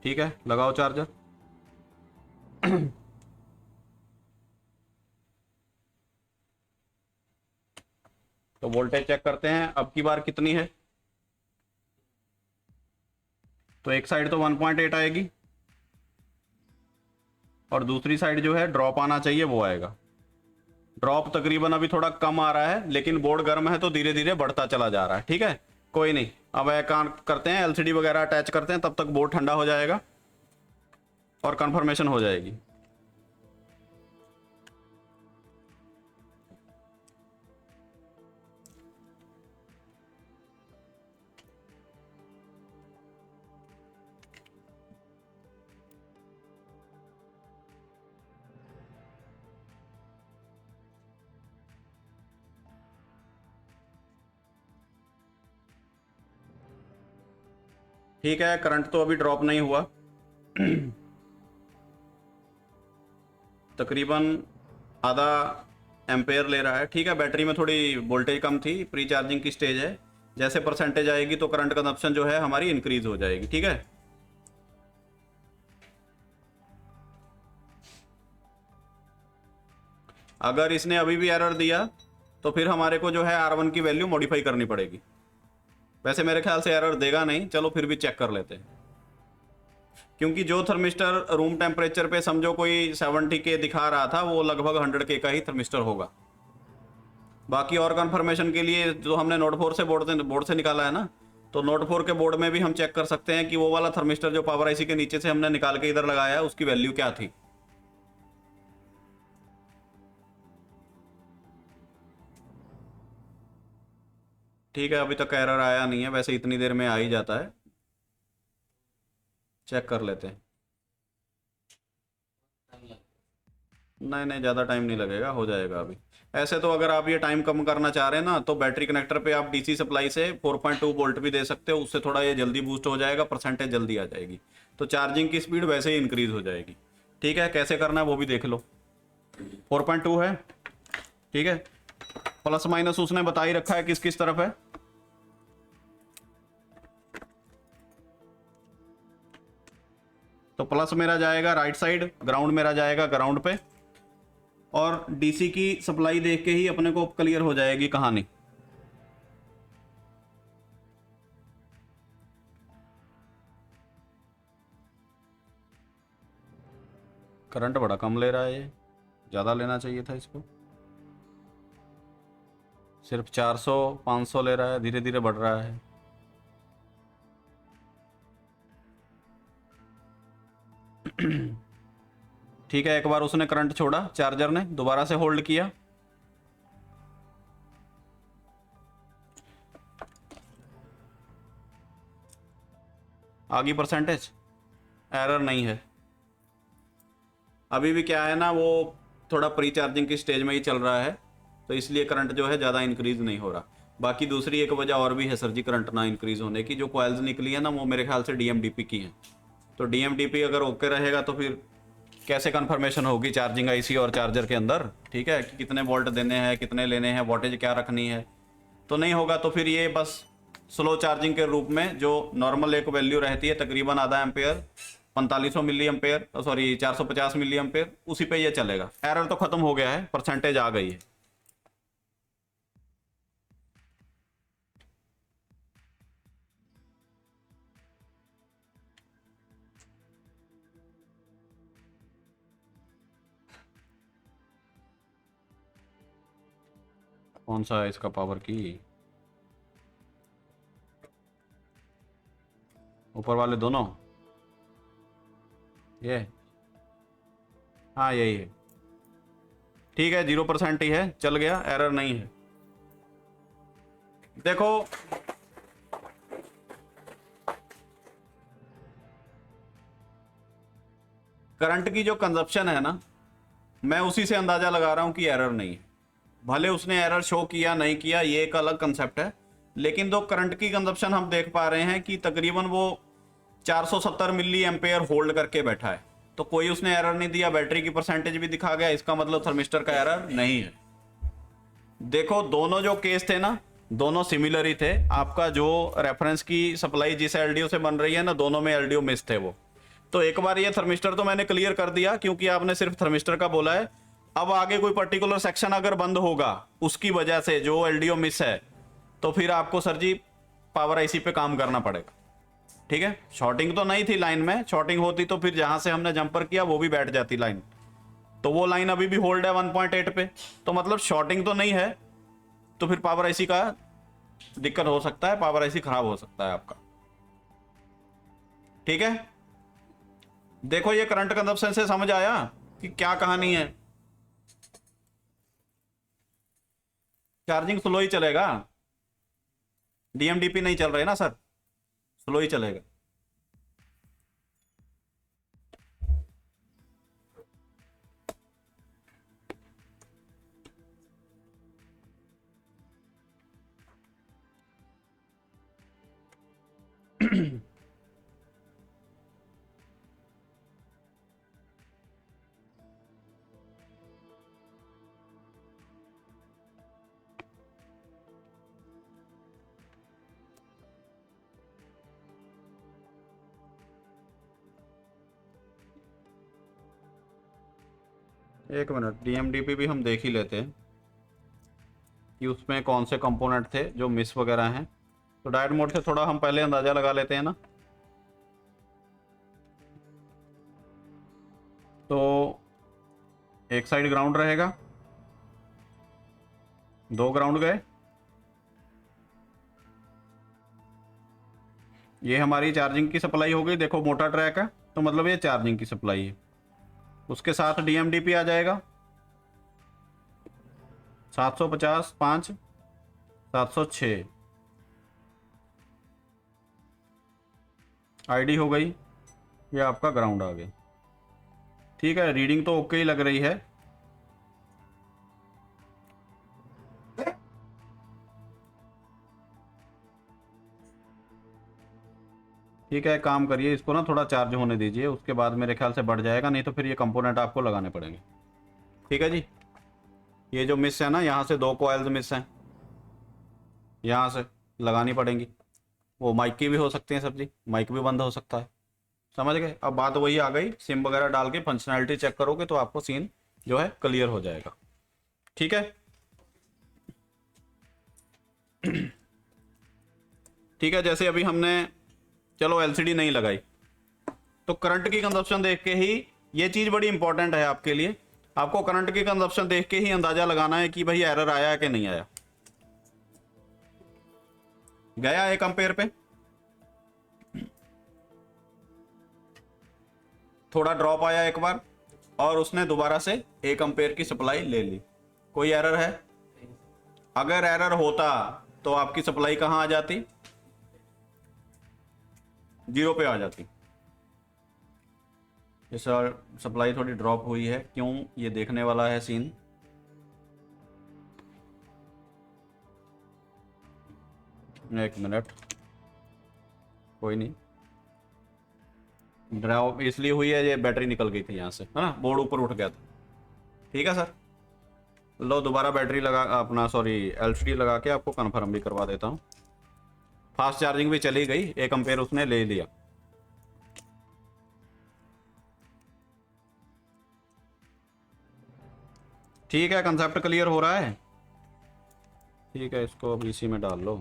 ठीक है, लगाओ चार्जर। तो वोल्टेज चेक करते हैं अब की बार कितनी है। तो एक साइड तो 1.8 आएगी और दूसरी साइड जो है ड्रॉप आना चाहिए, वो आएगा। ड्रॉप तकरीबन अभी थोड़ा कम आ रहा है, लेकिन बोर्ड गर्म है तो धीरे धीरे बढ़ता चला जा रहा है। ठीक है, कोई नहीं, अब एक काम करते हैं, एलसीडी वगैरह अटैच करते हैं, तब तक बोर्ड ठंडा हो जाएगा और कंफर्मेशन हो जाएगी। ठीक है, करंट तो अभी ड्रॉप नहीं हुआ, तकरीबन आधा एम्पेयर ले रहा है। ठीक है, बैटरी में थोड़ी वोल्टेज कम थी, प्री चार्जिंग की स्टेज है, जैसे परसेंटेज आएगी तो करंट कंजप्शन जो है हमारी इंक्रीज हो जाएगी। ठीक है, अगर इसने अभी भी एरर दिया तो फिर हमारे को जो है R1 की वैल्यू मॉडिफाई करनी पड़ेगी। वैसे मेरे ख्याल से एरर देगा नहीं, चलो फिर भी चेक कर लेते हैं, क्योंकि जो थर्मिस्टर रूम टेम्परेचर पे समझो कोई 70K दिखा रहा था, वो लगभग 100K का ही थर्मिस्टर होगा। बाकी और कंफर्मेशन के लिए जो हमने नोट 4 से बोर्ड से निकाला है ना, तो नोट 4 के बोर्ड में भी हम चेक कर सकते हैं कि वो वाला थर्मिस्टर जो पावर आईसी के नीचे से हमने निकाल के इधर लगाया है, उसकी वैल्यू क्या थी। ठीक है, अभी तक एरर आया नहीं है, वैसे इतनी देर में आ ही जाता है, चेक कर लेते हैं। नहीं नहीं, ज़्यादा टाइम नहीं लगेगा, हो जाएगा अभी। ऐसे तो अगर आप ये टाइम कम करना चाह रहे हैं ना, तो बैटरी कनेक्टर पे आप डीसी सप्लाई से 4.2 वोल्ट भी दे सकते हो, उससे थोड़ा ये जल्दी बूस्ट हो जाएगा, परसेंटेज जल्दी आ जाएगी, तो चार्जिंग की स्पीड वैसे ही इंक्रीज हो जाएगी। ठीक है, कैसे करना है वो भी देख लो। 4.2 है, ठीक है, प्लस माइनस उसने बता ही रखा है किस किस तरफ है। तो प्लस मेरा जाएगा राइट साइड, ग्राउंड मेरा जाएगा ग्राउंड पे, और डीसी की सप्लाई देख के ही अपने को क्लियर हो जाएगी कहानी। करंट बड़ा कम ले रहा है, ये ज़्यादा लेना चाहिए था इसको। सिर्फ 400 500 ले रहा है, धीरे धीरे बढ़ रहा है। ठीक है, एक बार उसने करंट छोड़ा, चार्जर ने दोबारा से होल्ड किया। आगे परसेंटेज एरर नहीं है। अभी भी क्या है ना, वो थोड़ा प्री चार्जिंग की स्टेज में ही चल रहा है, तो इसलिए करंट जो है ज़्यादा इंक्रीज नहीं हो रहा। बाकी दूसरी एक वजह और भी है सर जी करंट ना इंक्रीज होने की, जो कॉइल्स निकली है ना वो मेरे ख्याल से डीएमडीपी की है। तो डीएमडीपी अगर ओके रहेगा तो फिर कैसे कंफर्मेशन होगी चार्जिंग आईसी और चार्जर के अंदर, ठीक है, कि कितने वोल्ट देने हैं, कितने लेने हैं, वोल्टेज क्या रखनी है। तो नहीं होगा तो फिर ये बस स्लो चार्जिंग के रूप में जो नॉर्मल एक वैल्यू रहती है तकरीबन आधा ampere, 4500 milliampere, sorry 450 milliampere, उसी पे ये चलेगा। एरर तो खत्म हो गया है, परसेंटेज आ गई है। कौन सा है इसका पावर की? ऊपर वाले दोनों, ये, हाँ यही है। ठीक है, 0% ही है, चल गया, एरर नहीं है। देखो करंट की जो कंजप्शन है ना, मैं उसी से अंदाजा लगा रहा हूं कि एरर नहीं है। भले उसने एरर शो किया नहीं किया, ये एक अलग कंसेप्ट है, लेकिन दो करंट की कंजप्शन हम देख पा रहे हैं कि तकरीबन वो 470 मिली एम्पेयर होल्ड करके बैठा है। तो कोई उसने एरर नहीं दिया, बैटरी की परसेंटेज भी दिखा गया, इसका मतलब थर्मिस्टर का एरर नहीं है। देखो दोनों जो केस थे ना, दोनों सिमिलर ही थे। आपका जो रेफरेंस की सप्लाई जिस एलडीओ से बन रही है ना, दोनों में एलडीओ मिस थे वो। तो एक बार ये थर्मिस्टर तो मैंने क्लियर कर दिया, क्योंकि आपने सिर्फ थर्मिस्टर का बोला है। अब आगे कोई पर्टिकुलर सेक्शन अगर बंद होगा उसकी वजह से जो एलडीओ मिस है, तो फिर आपको सर जी पावर आईसी पे काम करना पड़ेगा। ठीक है, शॉर्टिंग तो नहीं थी लाइन में, शॉर्टिंग होती तो फिर जहां से हमने जंपर किया वो भी बैठ जाती लाइन। तो वो लाइन अभी भी होल्ड है 1.8 पे, तो मतलब शॉर्टिंग तो नहीं है। तो फिर पावर आईसी का दिक्कत हो सकता है, पावर आईसी खराब हो सकता है आपका। ठीक है, देखो ये करंट कंजप्शन से समझ आया कि क्या कहानी है। चार्जिंग स्लो ही चलेगा, डीएमडीपी नहीं चल रहे ना सर, स्लो ही चलेगा। एक मिनट, डीएमडीपी भी हम देख ही लेते हैं कि उसमें कौन से कंपोनेंट थे जो मिस वगैरह हैं। तो डायट मोड से थोड़ा हम पहले अंदाजा लगा लेते हैं ना। तो एक साइड ग्राउंड रहेगा, दो ग्राउंड गए, ये हमारी चार्जिंग की सप्लाई हो गई। देखो मोटा ट्रैक है, तो मतलब ये चार्जिंग की सप्लाई है। उसके साथ डीएमडीपी आ जाएगा 750 5 706, आईडी हो गई, ये आपका ग्राउंड आ गया। ठीक है, रीडिंग तो ओके ही लग रही है। ठीक है, काम करिए, इसको ना थोड़ा चार्ज होने दीजिए, उसके बाद मेरे ख्याल से बढ़ जाएगा, नहीं तो फिर ये कंपोनेंट आपको लगाने पड़ेंगे। ठीक है जी। ये जो मिस है ना, यहाँ से 2 कॉइल्स मिस हैं, यहाँ से लगानी पड़ेंगी। वो माइक की भी हो सकती है सर जी, माइक भी बंद हो सकता है। समझ गए? अब बात वही आ गई, सिम वगैरह डाल के फंक्शनैलिटी चेक करोगे तो आपको सीन जो है क्लियर हो जाएगा। ठीक है, ठीक है। जैसे अभी हमने चलो एलसीडी नहीं लगाई, तो करंट की कंजप्शन देख के ही, ये चीज बड़ी इंपॉर्टेंट है आपके लिए, आपको करंट की कंजप्शन देख के ही अंदाजा लगाना है कि भाई एरर आया है कि नहीं आया। गया 1 एम्पेयर पे, थोड़ा ड्रॉप आया एक बार और उसने दोबारा से 1 एम्पेयर की सप्लाई ले ली, कोई एरर है? अगर एरर होता तो आपकी सप्लाई कहां आ जाती? 0 पे आ जाती। ये सर सप्लाई थोड़ी ड्रॉप हुई है, क्यों? ये देखने वाला है सीन। एक मिनट, कोई नहीं, ड्रॉप इसलिए हुई है, ये बैटरी निकल गई थी यहाँ से, है ना, बोर्ड ऊपर उठ गया था। ठीक है सर, लो दोबारा बैटरी लगा अपना, सॉरी एलसीडी लगा के आपको कन्फर्म भी करवा देता हूँ। फास्ट चार्जिंग भी चली गई, 1 एम्पेयर उसने ले लिया। ठीक है, कंसेप्ट क्लियर हो रहा है? ठीक है, इसको अब इसी में डाल लो।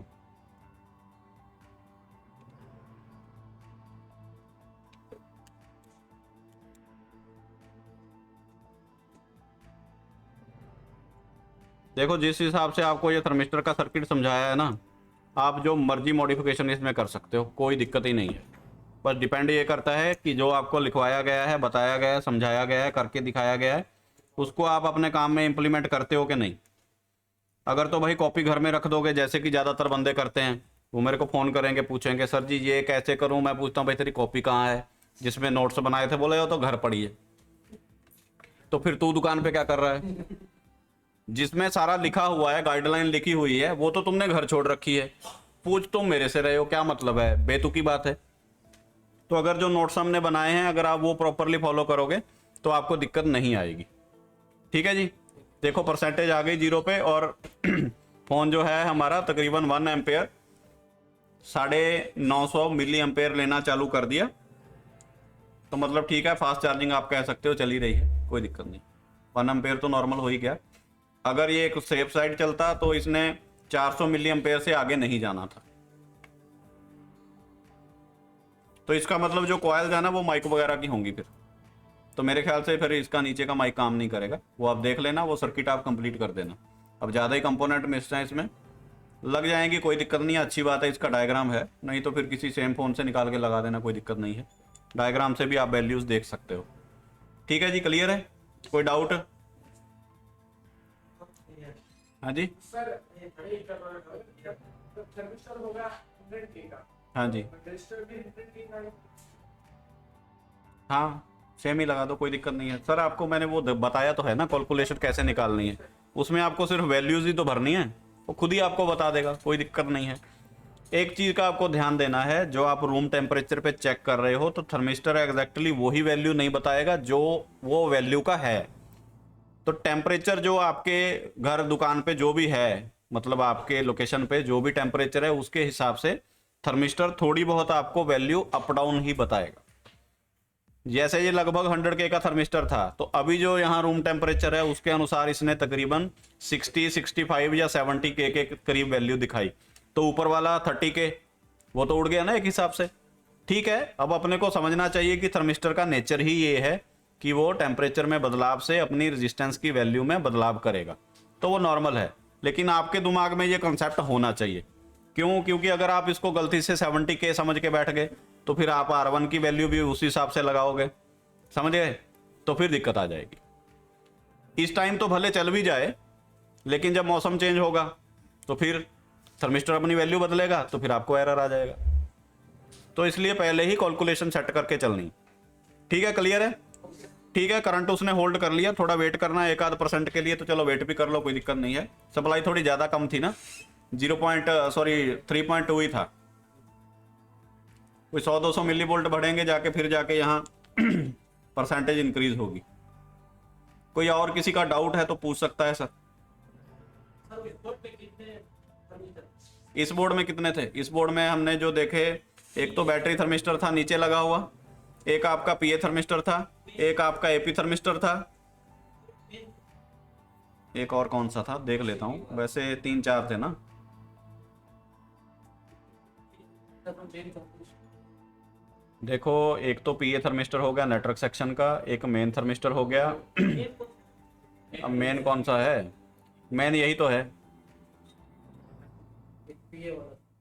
देखो, जिस हिसाब से आपको ये थर्मिस्टर का सर्किट समझाया है ना, आप जो मर्जी मॉडिफिकेशन इसमें कर सकते हो, कोई दिक्कत ही नहीं है। बस डिपेंड ये करता है कि जो आपको लिखवाया गया है, बताया गया है, समझाया गया है, करके दिखाया गया है, उसको आप अपने काम में इम्प्लीमेंट करते हो कि नहीं। अगर तो भाई कॉपी घर में रख दोगे, जैसे कि ज़्यादातर बंदे करते हैं, वो मेरे को फ़ोन करेंगे, पूछेंगे सर जी ये कैसे करूँ, मैं पूछता हूँ भाई तेरी कॉपी कहाँ है जिसमें नोट्स बनाए थे? बोले हो तो घर पड़ी है। तो फिर तू दुकान पे क्या कर रहा है? जिसमें सारा लिखा हुआ है, गाइडलाइन लिखी हुई है, वो तो तुमने घर छोड़ रखी है, पूछ तुम मेरे से रहे हो, क्या मतलब है? बेतुकी बात है। तो अगर जो नोट्स हमने बनाए हैं, अगर आप वो प्रॉपरली फॉलो करोगे तो आपको दिक्कत नहीं आएगी। ठीक है जी, देखो परसेंटेज आ गई 0 पे, और फोन जो है हमारा तकरीबन 1 एम्पेयर 950 मिली एम्पेयर लेना चालू कर दिया। तो मतलब ठीक है, फास्ट चार्जिंग आप कह सकते हो चल ही रही है, कोई दिक्कत नहीं। 1 एम्पेयर तो नॉर्मल हो ही गया। अगर ये एक सेफ साइड चलता तो इसने 400 मिली एम्पेयर से आगे नहीं जाना था। तो इसका मतलब जो कॉइल्स है ना, वो माइक वगैरह की होंगी फिर। तो मेरे ख्याल से फिर इसका नीचे का माइक काम नहीं करेगा, वो आप देख लेना, वो सर्किट आप कंप्लीट कर देना। अब ज़्यादा ही कंपोनेंट मिस हैं इसमें, लग जाएंगी, कोई दिक्कत नहीं है, अच्छी बात है। इसका डायग्राम है, नहीं तो फिर किसी सेम फोन से निकाल के लगा देना, कोई दिक्कत नहीं है। डायग्राम से भी आप वैल्यूज देख सकते हो। ठीक है जी, क्लियर है? कोई डाउट? हाँ जी, सर ये बड़ी कर थर्मिस्टर होगा 100K का। हाँ जी, रजिस्टर भी 100K का है। हाँ सेम ही लगा दो, कोई दिक्कत नहीं है सर। आपको मैंने वो बताया तो है ना, कैलकुलेशन कैसे निकालनी है, उसमें आपको सिर्फ वैल्यूज ही तो भरनी है, वो खुद ही आपको बता देगा, कोई दिक्कत नहीं है। एक चीज़ का आपको ध्यान देना है, जो आप रूम टेम्परेचर पे चेक कर रहे हो, तो थर्मिस्टर एग्जैक्टली वही वैल्यू नहीं बताएगा जो वो वैल्यू का है। तो टेम्परेचर जो आपके घर दुकान पे जो भी है, मतलब आपके लोकेशन पे जो भी टेम्परेचर है, उसके हिसाब से थर्मिस्टर थोड़ी बहुत आपको वैल्यू अप डाउन ही बताएगा। जैसे ये लगभग 100K का थर्मिस्टर था, तो अभी जो यहाँ रूम टेम्परेचर है उसके अनुसार इसने तकरीबन 60, 65 या 70K के करीब वैल्यू दिखाई। तो ऊपर वाला 30K वो तो उड़ गया ना एक हिसाब से। ठीक है, अब अपने को समझना चाहिए कि थर्मिस्टर का नेचर ही ये है कि वो टेम्परेचर में बदलाव से अपनी रेजिस्टेंस की वैल्यू में बदलाव करेगा, तो वो नॉर्मल है। लेकिन आपके दिमाग में ये कंसेप्ट होना चाहिए। क्यों? क्योंकि अगर आप इसको गलती से 70K समझ के बैठ गए, तो फिर आप R1 की वैल्यू भी उसी हिसाब से लगाओगे, समझ गए? तो फिर दिक्कत आ जाएगी। इस टाइम तो भले चल भी जाए, लेकिन जब मौसम चेंज होगा तो फिर थर्मिस्टर अपनी वैल्यू बदलेगा, तो फिर आपको एरर आ जाएगा। तो इसलिए पहले ही कैलकुलेशन सेट करके चलनी। ठीक है, क्लियर है? ठीक है, करंट उसने होल्ड कर लिया, थोड़ा वेट करना है 1-आध% के लिए, तो चलो वेट भी कर लो, कोई दिक्कत नहीं है। सप्लाई थोड़ी ज़्यादा कम थी ना, 3.2 ही था। कोई 100-200 मिली वोल्ट बढ़ेंगे जाके, फिर जाके यहाँ परसेंटेज इंक्रीज होगी। कोई और किसी का डाउट है तो पूछ सकता है सर। इस बोर्ड में कितने थे? इस बोर्ड में हमने जो देखे, एक तो बैटरी थर्मिस्टर था नीचे लगा हुआ, एक आपका पीए थर्मिस्टर था, एक आपका एपी थर्मिस्टर था, एक और कौन सा था देख लेता हूं, वैसे 3-4 थे ना। देखो एक तो पीए थर्मिस्टर हो गया नेटवर्क सेक्शन का, एक मेन थर्मिस्टर हो गया। अब मेन कौन सा है? मेन यही तो है।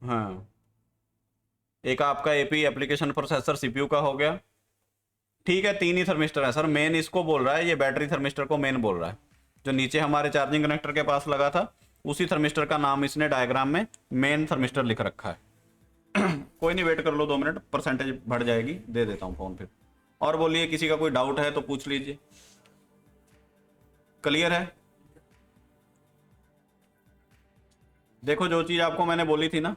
हाँ, एक आपका एपी एप्लीकेशन प्रोसेसर सीपीयू का हो गया। ठीक है, 3 ही थर्मिस्टर है सर। मेन इसको बोल रहा है, ये बैटरी थर्मिस्टर को मेन बोल रहा है। जो नीचे हमारे चार्जिंग कनेक्टर के पास लगा था उसी थर्मिस्टर का नाम इसने डायग्राम में मेन थर्मिस्टर लिख रखा है। कोई नहीं, वेट कर लो 2 मिनट, परसेंटेज बढ़ जाएगी, दे देता हूँ फोन फिर। और बोलिए, किसी का कोई डाउट है तो पूछ लीजिए। क्लियर है? देखो जो चीज आपको मैंने बोली थी ना,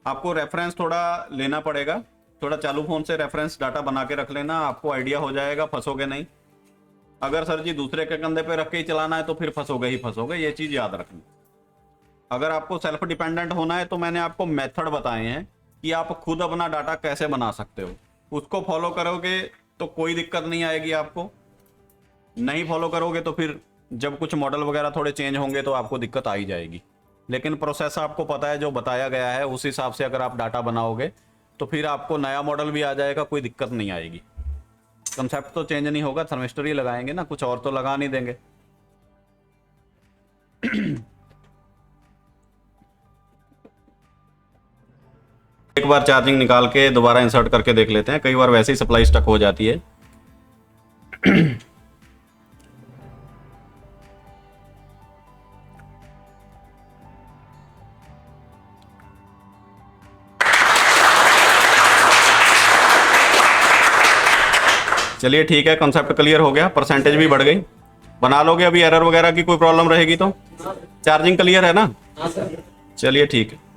आपको रेफरेंस थोड़ा लेना पड़ेगा, थोड़ा चालू फोन से रेफरेंस डाटा बना के रख लेना, आपको आइडिया हो जाएगा, फंसोगे नहीं। अगर सर जी दूसरे के कंधे पे रख के ही चलाना है तो फिर फंसोगे ही फंसोगे, ये चीज याद रखना। अगर आपको सेल्फ डिपेंडेंट होना है तो मैंने आपको मेथड बताए हैं कि आप खुद अपना डाटा कैसे बना सकते हो, उसको फॉलो करोगे तो कोई दिक्कत नहीं आएगी आपको। नहीं फॉलो करोगे तो फिर जब कुछ मॉडल वगैरह थोड़े चेंज होंगे तो आपको दिक्कत आ ही जाएगी। लेकिन प्रोसेस आपको पता है, जो बताया गया है उस हिसाब से अगर आप डाटा बनाओगे तो फिर आपको नया मॉडल भी आ जाएगा, कोई दिक्कत नहीं आएगी। कंसेप्ट तो चेंज नहीं होगा, थर्मिस्टर ही लगाएंगे ना, कुछ और तो लगा नहीं देंगे। एक बार चार्जिंग निकाल के दोबारा इंसर्ट करके देख लेते हैं, कई बार वैसे ही सप्लाई स्टक हो जाती है। चलिए ठीक है, कॉन्सेप्ट क्लियर हो गया, परसेंटेज भी बढ़ गई। बना लोगे अभी, एरर वगैरह की कोई प्रॉब्लम रहेगी तो? चार्जिंग क्लियर है ना? चलिए ठीक है।